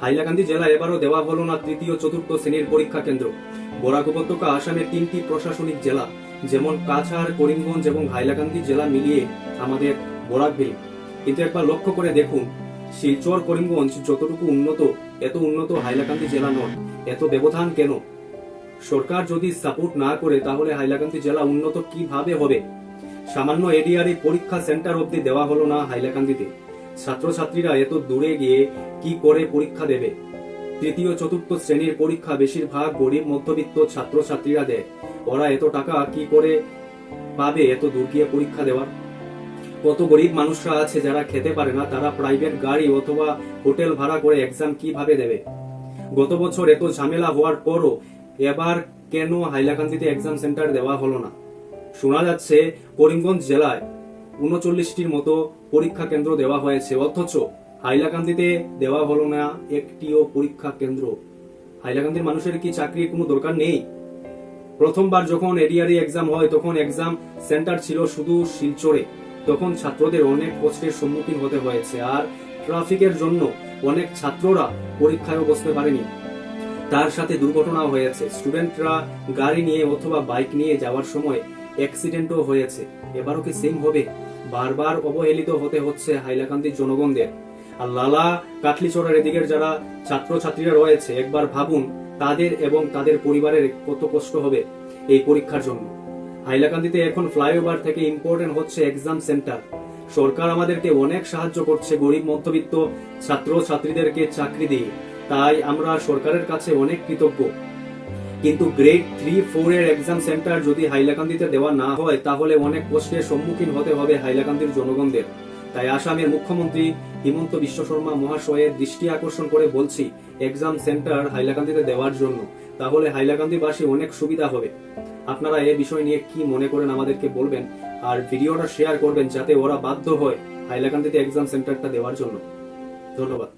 হাইলাকান্দি জেলা এবারও দেওয়া হলো না তৃতীয় চতুর্থ শ্রেণীর পরীক্ষা কেন্দ্র। বরাক উপত্যকা আসামের 3টি প্রশাসনিক জেলা যেমন কাছাড়, করিমগঞ্জ এবং হাইলাকান্দি জেলা মিলিয়ে আমাদের বরাক ভ্যালি। কিন্তু একবার লক্ষ্য করে দেখুন, শিলচর করিমগঞ্জ যতটুকু উন্নত, এত উন্নত হাইলাকান্দি জেলা নয়। এত ব্যবধান কেন? সরকার যদি সাপোর্ট না করে তাহলে হাইলাকান্দি জেলা উন্নত কিভাবে হবে? সামান্য এডিআরই পরীক্ষা সেন্টার অবধি দেওয়া হলো না হাইলাকান্দিতে। ছাত্রছাত্রীরা এত দূরে গিয়ে কি করে পরীক্ষা দেবে? তৃতীয় চতুর্থ শ্রেণীর পরীক্ষা বেশিরভাগ গরিব মধ্যবিত্ত ছাত্রছাত্রীরা দেয়। ওরা এত টাকা কি করে পাবে এত দূর গিয়ে পরীক্ষা দেওয়ার? কত গরিব মানুষরা আছে যারা খেতে পারে না, তারা প্রাইভেট গাড়ি অথবা হোটেল ভাড়া করে এক্সাম কিভাবে দেবে? গত বছর এত ঝামেলা হওয়ার পরও এবার কেন হাইলাকান্দিতে এক্সাম সেন্টার দেওয়া হলো না? শোনা যাচ্ছে করিমগঞ্জ জেলায় 39টির মতো পরীক্ষা কেন্দ্র দেওয়া হয়েছে, অথচ হাইলাকান্দিতে দেওয়া হলো না একটিও পরীক্ষা কেন্দ্র। হাইলাকান্দির মানুষের কি চাকরির কোনো দরকার নেই? প্রথমবার যখন এডিআরই এক্সাম হয় তখন এক্সাম সেন্টার ছিল শুধু শিলচরে। তখন ছাত্রদের অনেক কষ্টের সম্মুখীন হতে হয়েছে, আর ট্রাফিকের জন্য অনেক ছাত্ররা পরীক্ষায়ও বসতে পারেনি। তার সাথে দুর্ঘটনাও হয়েছে। স্টুডেন্টরা গাড়ি নিয়ে অথবা বাইক নিয়ে যাওয়ার সময় অ্যাক্সিডেন্টও হয়েছে। এবারও কি সেম হবে? বারবার অবহেলিত হতে হচ্ছে হাইলাকান্দির জনগণদের। আর লালা কাটলিচড়ার এদিকের যারা ছাত্রছাত্রীরা রয়েছে, একবার ভাবুন তাদের এবং তাদের পরিবারের কত কষ্ট হবে এই পরীক্ষার জন্য। হাইলাকান্দিতে এখন ফ্লাইওভার থেকে ইম্পর্টেন্ট হচ্ছে এক্সাম সেন্টার। সরকার আমাদেরকে অনেক সাহায্য করছে গরিব মধ্যবিত্ত ছাত্রছাত্রীদেরকে চাকরি দিয়ে, তাই আমরা সরকারের কাছে অনেক কৃতজ্ঞ। কিন্তু গ্রেড 3-4 এর এক্সাম সেন্টার যদি হাইলাকান্দিতে দেওয়া না হয় তাহলে অনেক কষ্টের সম্মুখীন হতে হবে হাইলাকান্দির জনগণদের। তাই আসামের মুখ্যমন্ত্রী হিমন্ত বিশ্ব শর্মা মহাশয়ের দৃষ্টি আকর্ষণ করে বলছি এক্সাম সেন্টার হাইলাকান্দিতে দেওয়ার জন্য। তাহলে হাইলাকান্দিবাসী অনেক সুবিধা হবে। আপনারা এই বিষয় নিয়ে কি মনে করেন আমাদেরকে বলবেন, আর ভিডিওটা শেয়ার করবেন যাতে ওরা বাধ্য হয় হাইলাকান্দিতে এক্সাম সেন্টারটা দেওয়ার জন্য। ধন্যবাদ।